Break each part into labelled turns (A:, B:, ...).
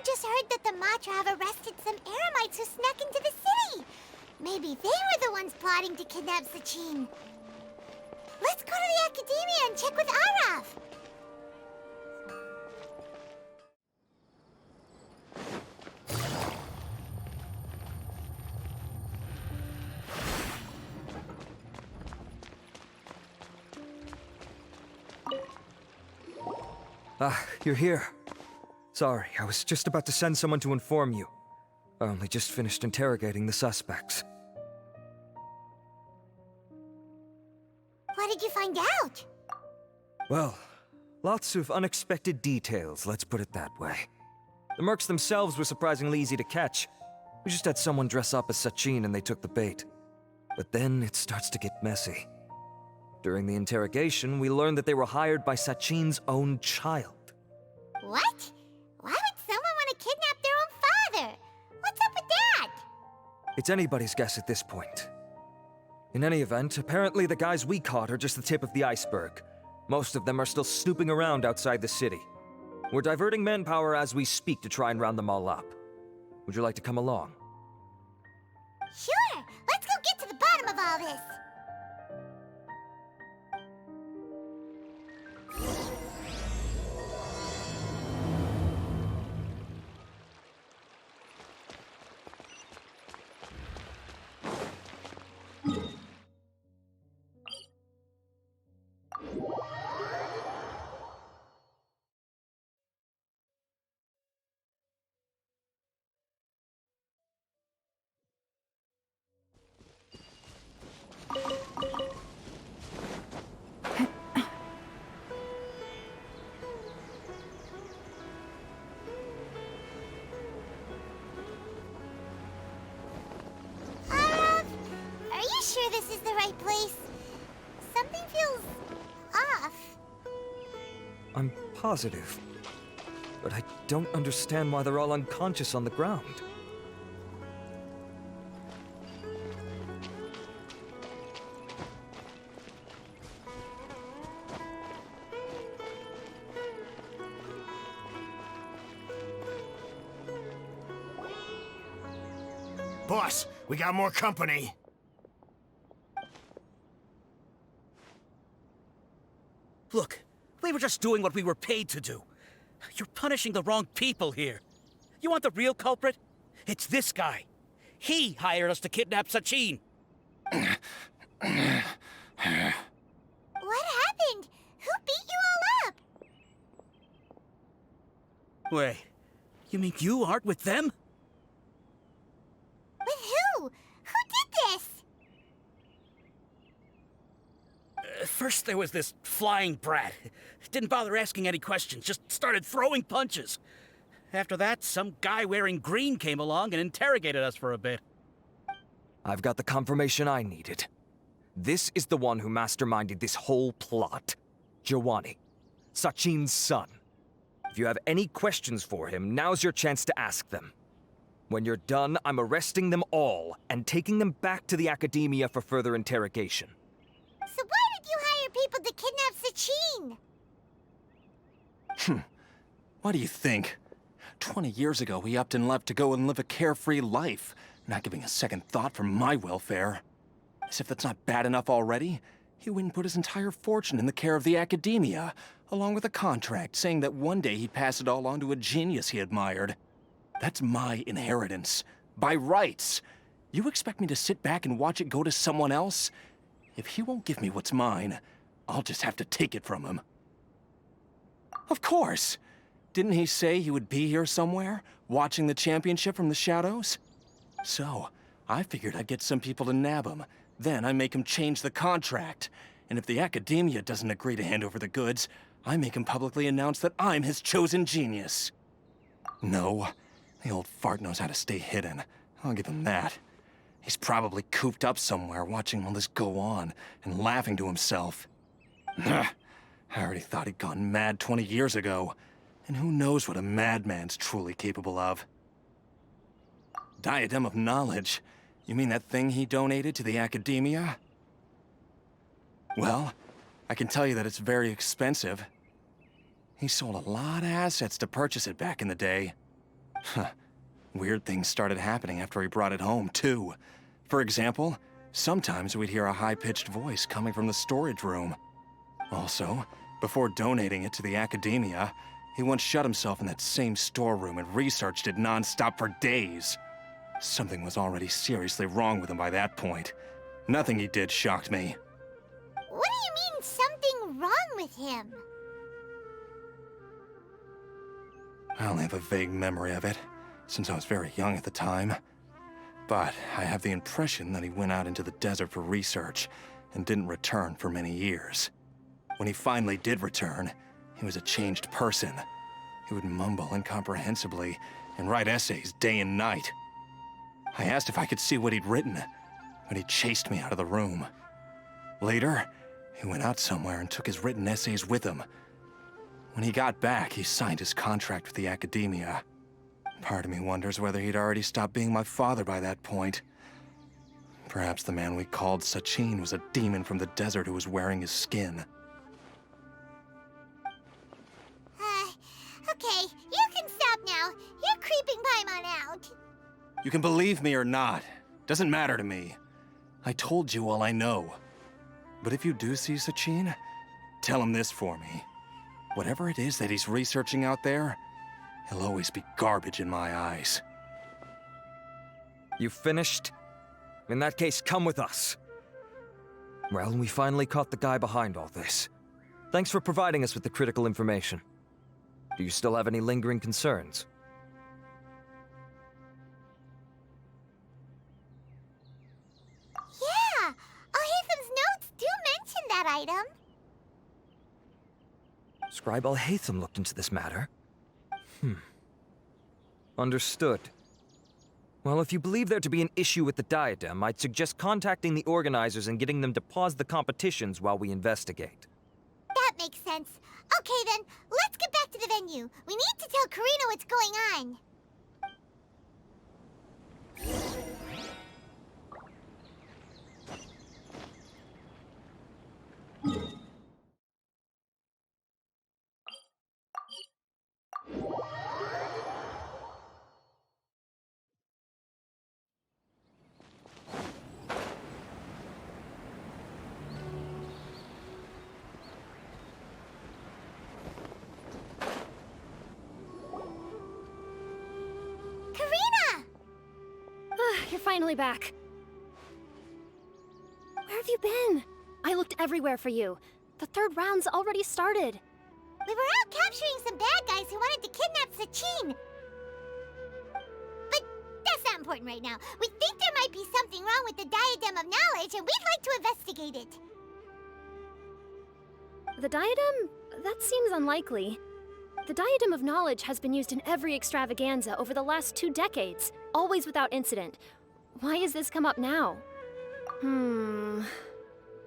A: just heard that the Matra have arrested some Eremites who snuck into the city. Maybe they were the ones plotting to kidnap Sachin. Let's go to the Academia and check with Arav.
B: Ah, you're here. Sorry, I was just about to send someone to inform you. I only just finished interrogating the suspects.
A: What did you find out?
B: Well, lots of unexpected details, let's put it that way. The mercs themselves were surprisingly easy to catch. We just had someone dress up as Sachin and they took the bait. But then it starts to get messy. During the interrogation, we learned that they were hired by Sachin's own child.
A: What? Why would someone want to kidnap their own father? What's up with that?
B: It's anybody's guess at this point. In any event, apparently the guys we caught are just the tip of the iceberg. Most of them are still snooping around outside the city. We're diverting manpower as we speak to try and round them all up. Would you like to come along?
A: Sure! Let's go get to the bottom of all this! Are you sure this is the right place? Something feels off.
B: I'm positive. But I don't understand why they're all unconscious on the ground.
C: Boss, we got more company.
D: Look, we were just doing what we were paid to do. You're punishing the wrong people here. You want the real culprit? It's this guy. He hired us to kidnap Sachin.
A: What happened? Who beat you all up?
D: Wait, you mean you aren't with them?
A: With who? Who did this?
D: First there was this flying brat. Didn't bother asking any questions, just started throwing punches. After that, some guy wearing green came along and interrogated us for a bit.
B: I've got the confirmation I needed. This is the one who masterminded this whole plot. Jawani, Sachin's son. If you have any questions for him, now's your chance to ask them. When you're done, I'm arresting them all and taking them back to the Academia for further interrogation.
A: So why did you hire people to kidnap Sachin?
E: What do you think? 20 years ago, he upped and left to go and live a carefree life, not giving a second thought for my welfare. As if that's not bad enough already, he went and put his entire fortune in the care of the Academia, along with a contract saying that one day he'd pass it all on to a genius he admired. That's my inheritance, by rights. You expect me to sit back and watch it go to someone else? If he won't give me what's mine, I'll just have to take it from him. Of course! Didn't he say he would be here somewhere, watching the championship from the shadows? So, I figured I'd get some people to nab him. Then I make him change the contract. And if the Academia doesn't agree to hand over the goods, I make him publicly announce that I'm his chosen genius. No, the old fart knows how to stay hidden. I'll give him that. He's probably cooped up somewhere watching all this go on and laughing to himself. I already thought he'd gone mad 20 years ago. And who knows what a madman's truly capable of. Diadem of Knowledge? You mean that thing he donated to the Academia? Well, I can tell you that it's very expensive. He sold a lot of assets to purchase it back in the day. Weird things started happening after he brought it home, too. For example, sometimes we'd hear a high-pitched voice coming from the storage room. Also, before donating it to the academia, he once shut himself in that same storeroom and researched it non-stop for days. Something was already seriously wrong with him by that point. Nothing he did shocked me.
A: What do you mean, something wrong with him?
E: I only have a vague memory of it, since I was very young at the time. But I have the impression that he went out into the desert for research and didn't return for many years. When he finally did return, he was a changed person. He would mumble incomprehensibly and write essays day and night. I asked if I could see what he'd written, but he chased me out of the room. Later, he went out somewhere and took his written essays with him. When he got back, he signed his contract with the academia. Part of me wonders whether he'd already stopped being my father by that point. Perhaps the man we called Sachin was a demon from the desert who was wearing his skin.
A: Okay, you can stop now. You're creeping Paimon out.
E: You can believe me or not. Doesn't matter to me. I told you all I know. But if you do see Sachin, tell him this for me. Whatever it is that he's researching out there, he'll always be garbage in my eyes.
B: You finished? In that case, come with us. Well, we finally caught the guy behind all this. Thanks for providing us with the critical information. Do you still have any lingering concerns?
A: Yeah, Al-Haytham's notes do mention that item.
B: Scribe Al-Haytham looked into this matter. Understood. Well, if you believe there to be an issue with the diadem, I'd suggest contacting the organizers and getting them to pause the competitions while we investigate.
A: That makes sense. Okay then, let's get back to the venue. We need to tell Karina what's going on. Karina!
F: You're finally back. Where have you been? I looked everywhere for you. The third round's already started.
A: We were out capturing some bad guys who wanted to kidnap Sachin. But that's not important right now. We think there might be something wrong with the Diadem of Knowledge, and we'd like to investigate it.
F: The diadem? That seems unlikely. The Diadem of Knowledge has been used in every extravaganza over the last 2 decades, always without incident. Why has this come up now?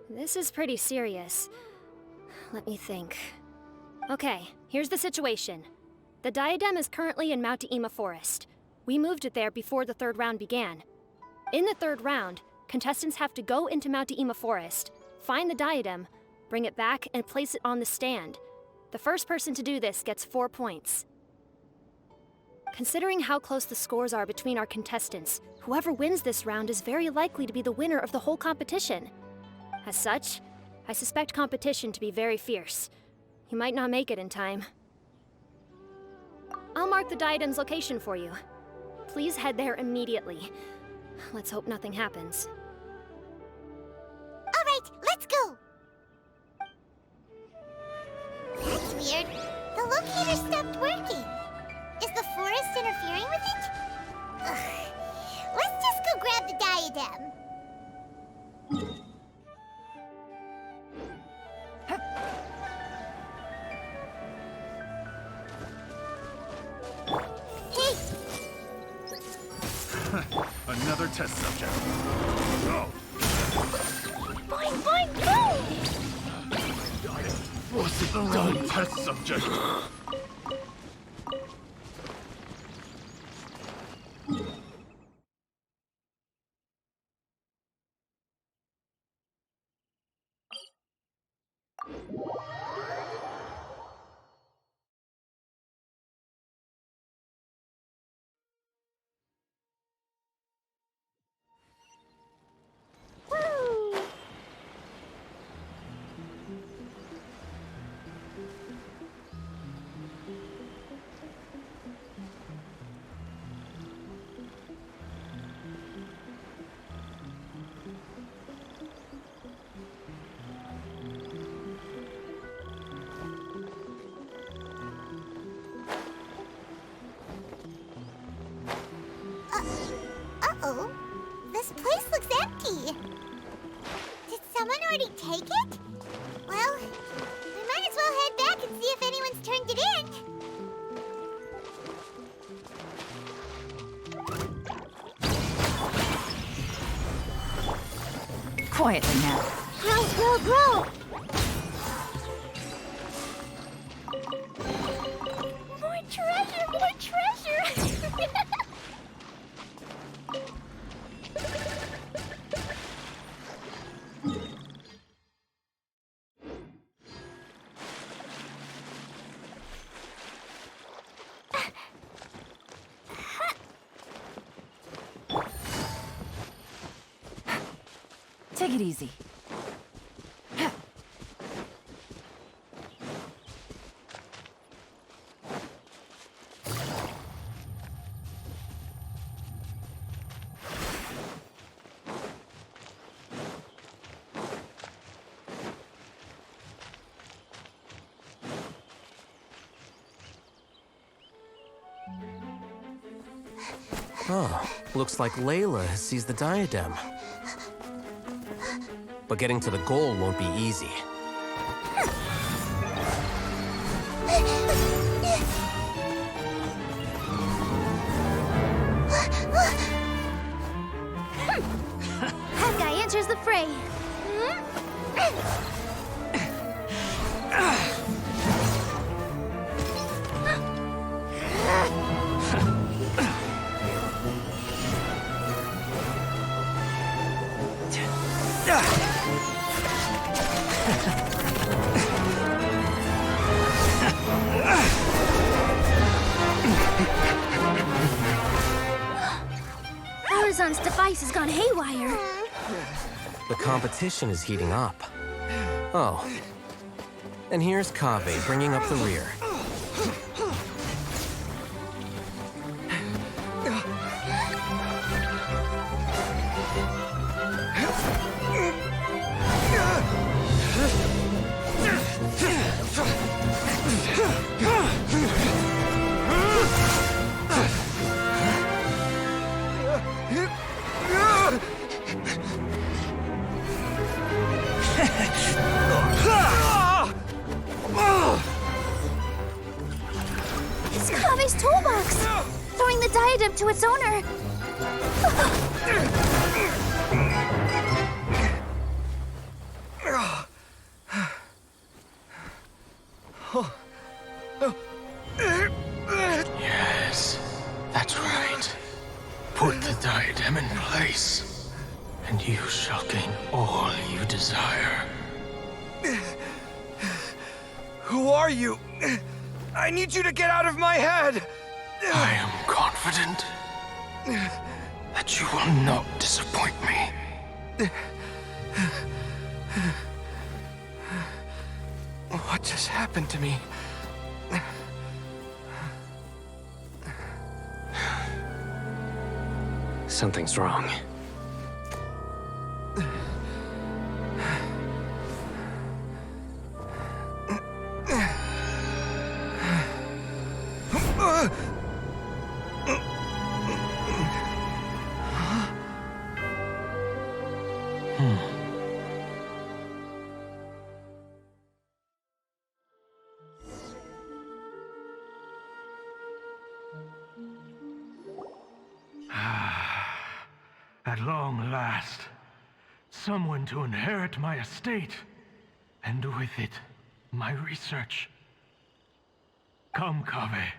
F: This is pretty serious. Let me think. Okay, here's the situation. The diadem is currently in Mount Ima Forest. We moved it there before the third round began. In the third round, contestants have to go into Mount Ima Forest, find the diadem, bring it back, and place it on the stand. The first person to do this gets 4 points. Considering how close the scores are between our contestants, whoever wins this round is very likely to be the winner of the whole competition. As such, I suspect competition to be very fierce. You might not make it in time. I'll mark the diadem's location for you. Please head there immediately. Let's hope nothing happens.
A: All right, let's go. That's weird. The locator stopped working. Is the forest interfering with it? Ugh. Let's just go grab the diadem. Hey,
C: Another test subject. Go!
A: boing, boing, boom!
C: What's it done, test subject?
A: Oh, this place looks empty. Did someone already take it? Well, we might as well head back and see if anyone's turned it in.
G: Quietly now.
A: Grow! More treasure!
G: Take it easy.
H: Oh, looks like Layla has seized the diadem. But getting to the goal won't be easy.
A: That guy enters the fray.
F: Horizon's device has gone haywire.
H: The competition is heating up. Oh. And here's Kaveh bringing up the rear.
A: It's Kaveh's toolbox! Throwing the diadem to its owner!
I: Yes, that's right. Put the diadem in place, and you shall gain all you desire.
E: Who are you? I need you to get out of my head!
I: I am confident that you will not disappoint me.
E: What just happened to me?
H: Something's wrong.
C: At long last, someone to inherit my estate, and with it, my research. Come, Kaveh.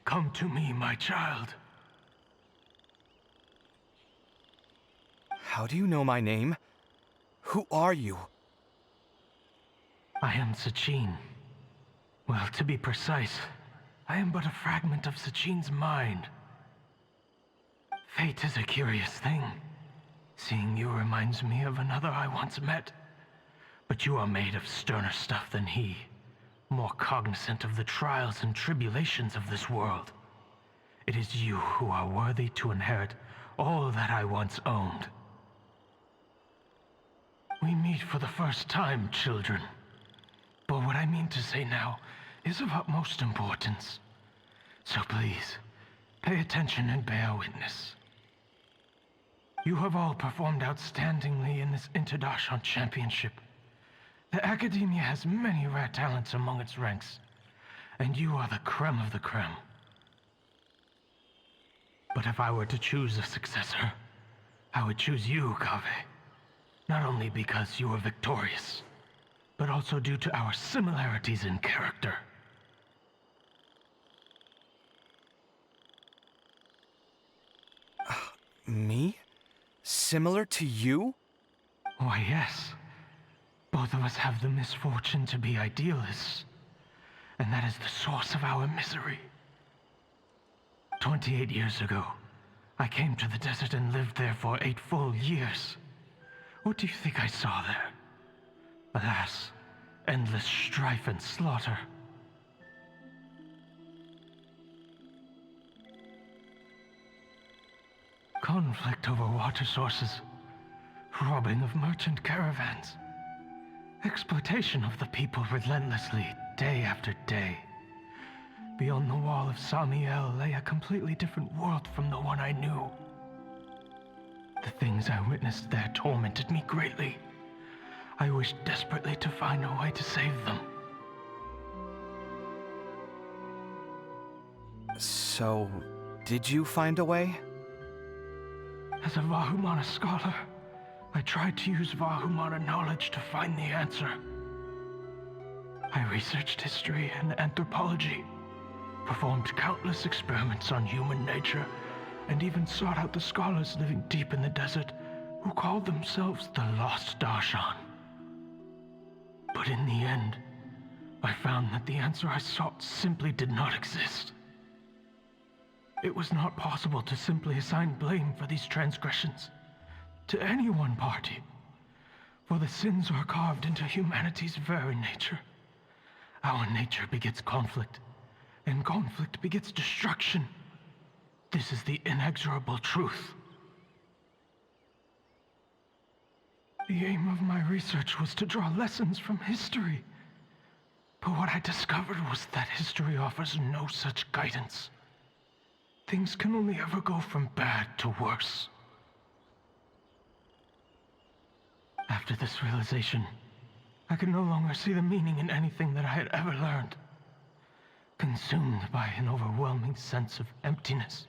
C: Come to me, my child.
E: How do you know my name? Who are you?
C: I am Sachin. Well, to be precise, I am but a fragment of Sachin's mind. Fate is a curious thing. Seeing you reminds me of another I once met. But you are made of sterner stuff than he, more cognizant of the trials and tribulations of this world. It is you who are worthy to inherit all that I once owned. We meet for the first time, children. But what I mean to say now is of utmost importance. So please, pay attention and bear witness. You have all performed outstandingly in this Interdashon Championship. The Academia has many rare talents among its ranks, and you are the creme of the creme. But if I were to choose a successor, I would choose you, Kaveh. Not only because you were victorious, but also due to our similarities in character.
B: Me? Similar to you?
C: Why, yes. Both of us have the misfortune to be idealists, and that is the source of our misery. 28 years ago, I came to the desert and lived there for 8 full years. What do you think I saw there? Alas, endless strife and slaughter. Conflict over water sources, robbing of merchant caravans, exploitation of the people relentlessly, day after day. Beyond the wall of Samiel lay a completely different world from the one I knew. The things I witnessed there tormented me greatly. I wished desperately to find a way to save them.
B: So, did you find a way?
C: As a Vahumana scholar, I tried to use Vahumana knowledge to find the answer. I researched history and anthropology, performed countless experiments on human nature, and even sought out the scholars living deep in the desert who called themselves the Lost Darshan. But in the end, I found that the answer I sought simply did not exist. It was not possible to simply assign blame for these transgressions to any one party, for the sins are carved into humanity's very nature. Our nature begets conflict, and conflict begets destruction. This is the inexorable truth. The aim of my research was to draw lessons from history. But what I discovered was that history offers no such guidance. Things can only ever go from bad to worse. After this realization, I could no longer see the meaning in anything that I had ever learned. Consumed by an overwhelming sense of emptiness,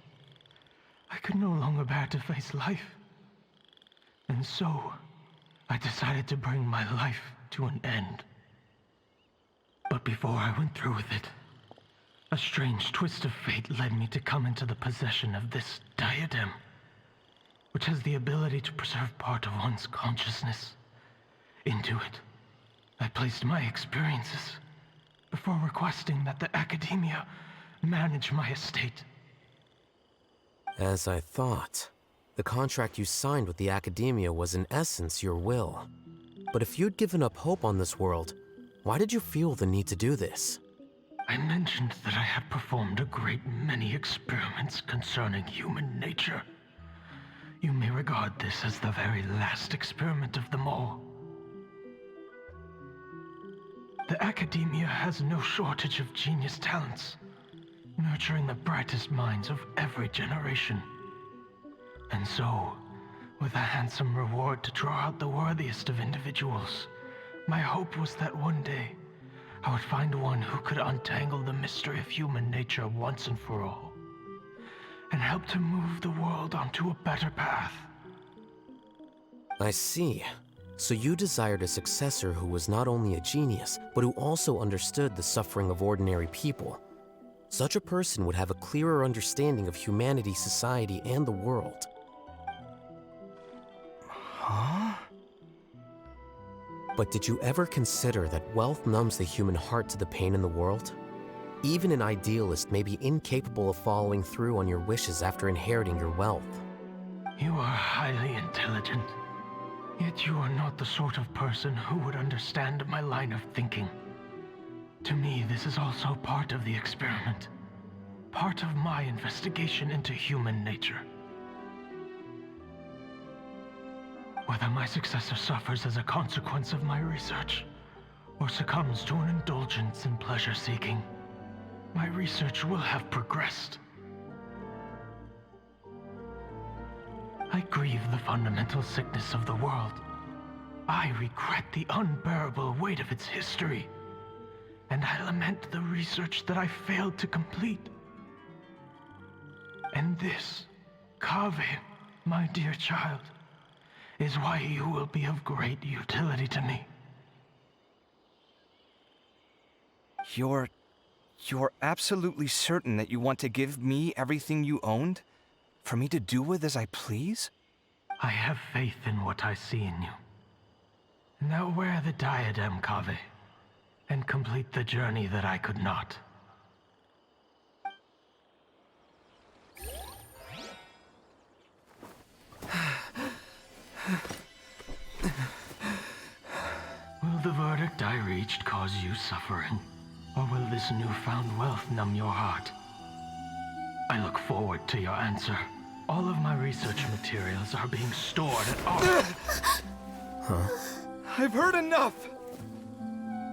C: I could no longer bear to face life. And so, I decided to bring my life to an end. But before I went through with it, a strange twist of fate led me to come into the possession of this diadem, which has the ability to preserve part of one's consciousness. Into it, I placed my experiences before requesting that the Academia manage my estate.
H: As I thought, the contract you signed with the Academia was in essence your will. But if you'd given up hope on this world, why did you feel the need to do this?
C: I mentioned that I had performed a great many experiments concerning human nature. You may regard this as the very last experiment of them all. The Academia has no shortage of genius talents, nurturing the brightest minds of every generation. And so, with a handsome reward to draw out the worthiest of individuals, my hope was that one day, I would find one who could untangle the mystery of human nature once and for all, and help to move the world onto a better path.
H: I see. So you desired a successor who was not only a genius, but who also understood the suffering of ordinary people. Such a person would have a clearer understanding of humanity, society, and the world.
B: Huh?
H: But did you ever consider that wealth numbs the human heart to the pain in the world? Even an idealist may be incapable of following through on your wishes after inheriting your wealth.
C: You are highly intelligent, yet you are not the sort of person who would understand my line of thinking. To me, this is also part of the experiment, part of my investigation into human nature. Whether my successor suffers as a consequence of my research, or succumbs to an indulgence in pleasure-seeking, my research will have progressed. I grieve the fundamental sickness of the world. I regret the unbearable weight of its history. And I lament the research that I failed to complete. And this, Kaveh, my dear child, is why you will be of great utility to me.
B: You're absolutely certain that you want to give me everything you owned? For me to do with as I please?
C: I have faith in what I see in you. Now wear the diadem, Kaveh, and complete the journey that I could not. Will the verdict I reached cause you suffering? Or will this newfound wealth numb your heart? I look forward to your answer. All of my research materials are being stored at our...
B: I've heard enough!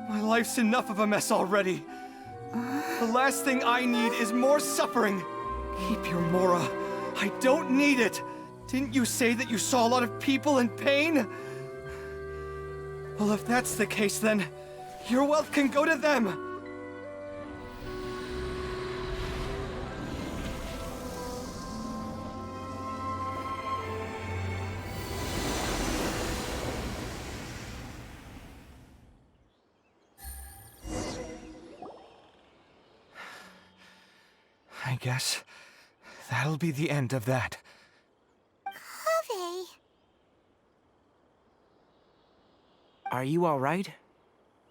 B: My life's enough of a mess already. The last thing I need is more suffering. Keep your Mora. I don't need it. Didn't you say that you saw a lot of people in pain? Well, if that's the case, then your wealth can go to them. I guess that'll be the end of that.
A: Kaveh.
G: Are you all right?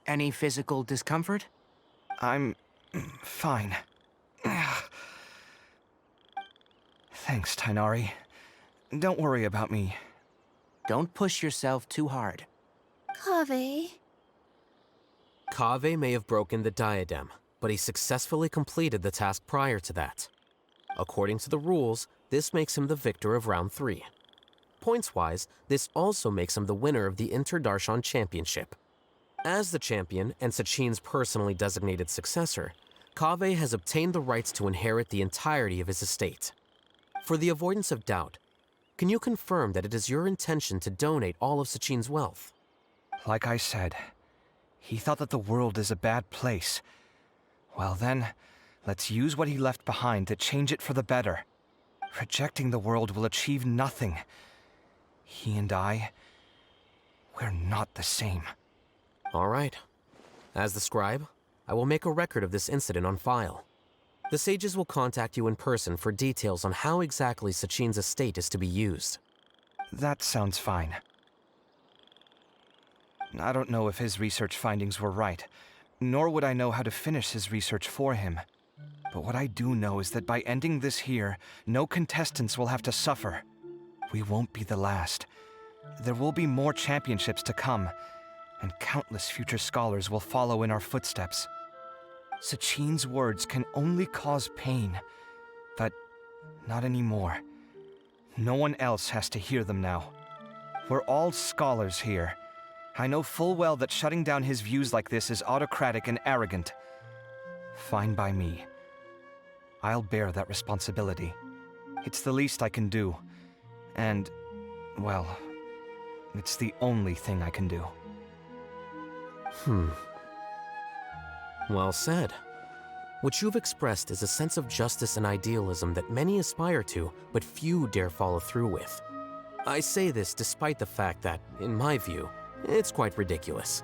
G: Any physical discomfort?
B: I'm fine. Thanks, Tainari. Don't worry about me.
G: Don't push yourself too hard.
A: Kaveh.
H: Kaveh may have broken the diadem, but he successfully completed the task prior to that. According to the rules, this makes him the victor of round 3. Points-wise, this also makes him the winner of the Inter-Darshan Championship. As the champion and Sachin's personally designated successor, Kaveh has obtained the rights to inherit the entirety of his estate. For the avoidance of doubt, can you confirm that it is your intention to donate all of Sachin's wealth?
B: Like I said, he thought that the world is a bad place. Well then, let's use what he left behind to change it for the better. Rejecting the world will achieve nothing. He and I, we're not the same.
H: All right. As the scribe, I will make a record of this incident on file. The sages will contact you in person for details on how exactly Sachin's estate is to be used.
B: That sounds fine. I don't know if his research findings were right, nor would I know how to finish his research for him. But what I do know is that by ending this here, no contestants will have to suffer. We won't be the last. There will be more championships to come, and countless future scholars will follow in our footsteps. Sachin's words can only cause pain, but not anymore. No one else has to hear them now. We're all scholars here. I know full well that shutting down his views like this is autocratic and arrogant. Fine by me. I'll bear that responsibility. It's the least I can do. And, well, it's the only thing I can do.
H: Well said. What you've expressed is a sense of justice and idealism that many aspire to, but few dare follow through with. I say this despite the fact that, in my view, it's quite ridiculous.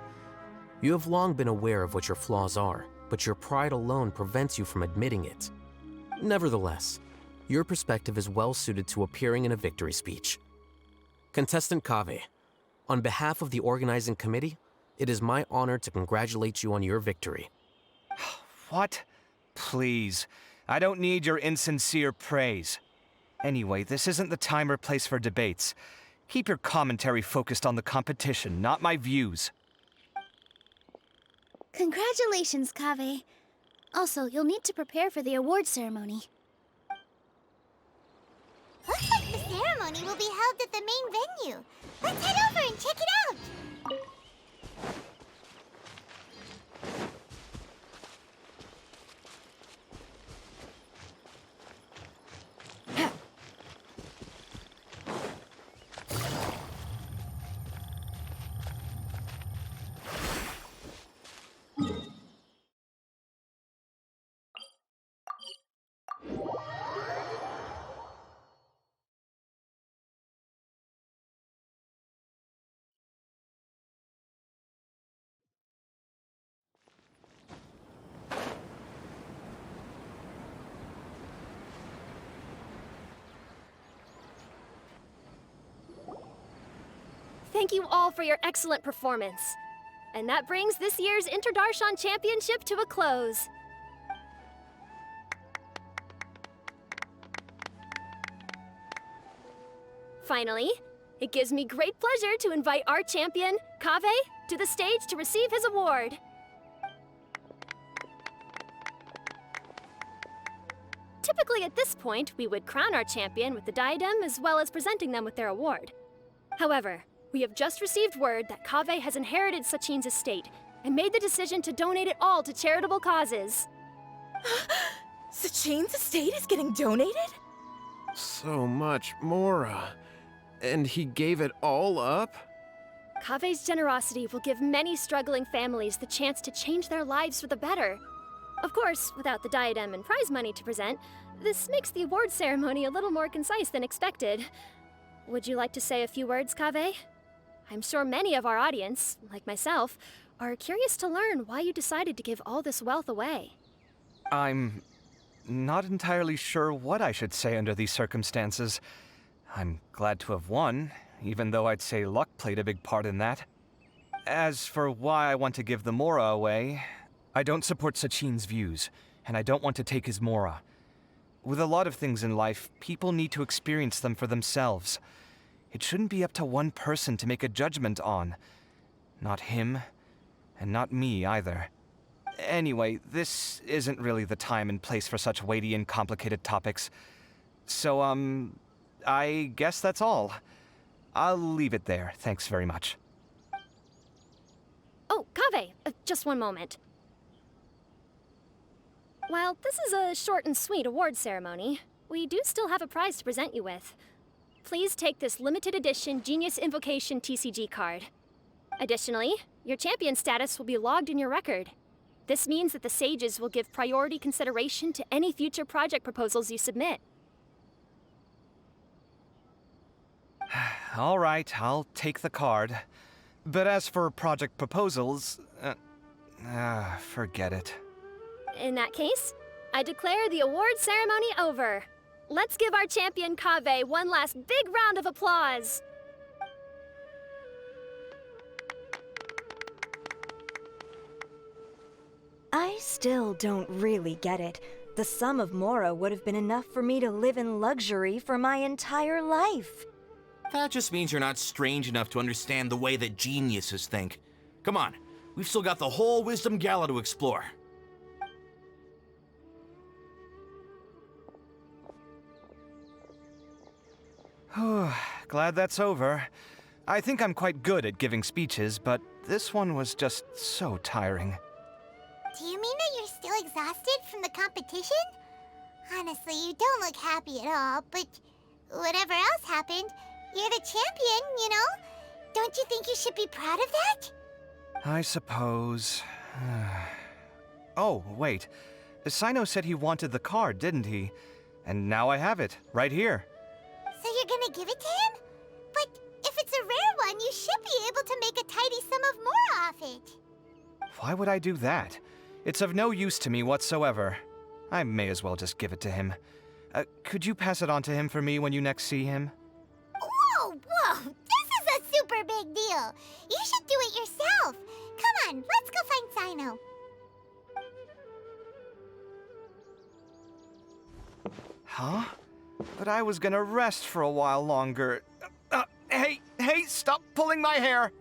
H: You have long been aware of what your flaws are, but your pride alone prevents you from admitting it. Nevertheless, your perspective is well suited to appearing in a victory speech. Contestant Kaveh, on behalf of the organizing committee, it is my honor to congratulate you on your victory.
B: What? Please. I don't need your insincere praise. Anyway, this isn't the time or place for debates. Keep your commentary focused on the competition, not my views.
A: Congratulations, Kaveh. Also, you'll need to prepare for the award ceremony. Looks like the ceremony will be held at the main venue. Let's head over and check it out!
F: Thank you all for your excellent performance. And that brings this year's Interdarshan Championship to a close. Finally, it gives me great pleasure to invite our champion, Kaveh, to the stage to receive his award. Typically at this point, we would crown our champion with the diadem as well as presenting them with their award. However, we have just received word that Kaveh has inherited Sachin's estate and made the decision to donate it all to charitable causes.
J: Sachin's estate is getting donated?
K: So much Mora. And he gave it all up?
F: Kaveh's generosity will give many struggling families the chance to change their lives for the better. Of course, without the diadem and prize money to present, this makes the award ceremony a little more concise than expected. Would you like to say a few words, Kaveh? I'm sure many of our audience, like myself, are curious to learn why you decided to give all this wealth away.
B: I'm not entirely sure what I should say under these circumstances. I'm glad to have won, even though I'd say luck played a big part in that. As for why I want to give the Mora away, I don't support Sachin's views, and I don't want to take his Mora. With a lot of things in life, people need to experience them for themselves. It shouldn't be up to one person to make a judgment on. Not him, and not me either. Anyway, this isn't really the time and place for such weighty and complicated topics. So, I guess that's all. I'll leave it there. Thanks very much.
F: Oh, Kaveh, just one moment. While this is a short and sweet award ceremony, we do still have a prize to present you with. Please take this limited edition Genius Invocation TCG card. Additionally, your champion status will be logged in your record. This means that the Sages will give priority consideration to any future project proposals you submit.
B: All right, I'll take the card. But as for project proposals, forget it.
F: In that case, I declare the award ceremony over. Let's give our champion Kaveh one last big round of applause.
J: I still don't really get it. The sum of Mora would have been enough for me to live in luxury for my entire life.
L: That just means you're not strange enough to understand the way that geniuses think. Come on, we've still got the whole Wisdom Gala to explore.
B: Glad that's over. I think I'm quite good at giving speeches, but this one was just so tiring.
A: Do you mean that you're still exhausted from the competition? Honestly, you don't look happy at all, but whatever else happened, you're the champion, you know? Don't you think you should be proud of that?
B: I suppose. Oh, wait. Sino said he wanted the card, didn't he? And now I have it, right here.
A: So you're gonna give it to him? But if it's a rare one, you should be able to make a tidy sum of more off it.
B: Why would I do that? It's of no use to me whatsoever. I may as well just give it to him. Could you pass it on to him for me when you next see him?
A: Whoa, whoa! This is a super big deal! You should do it yourself! Come on, let's go find Sino.
B: Huh? But I was gonna rest for a while longer. Hey, stop pulling my hair!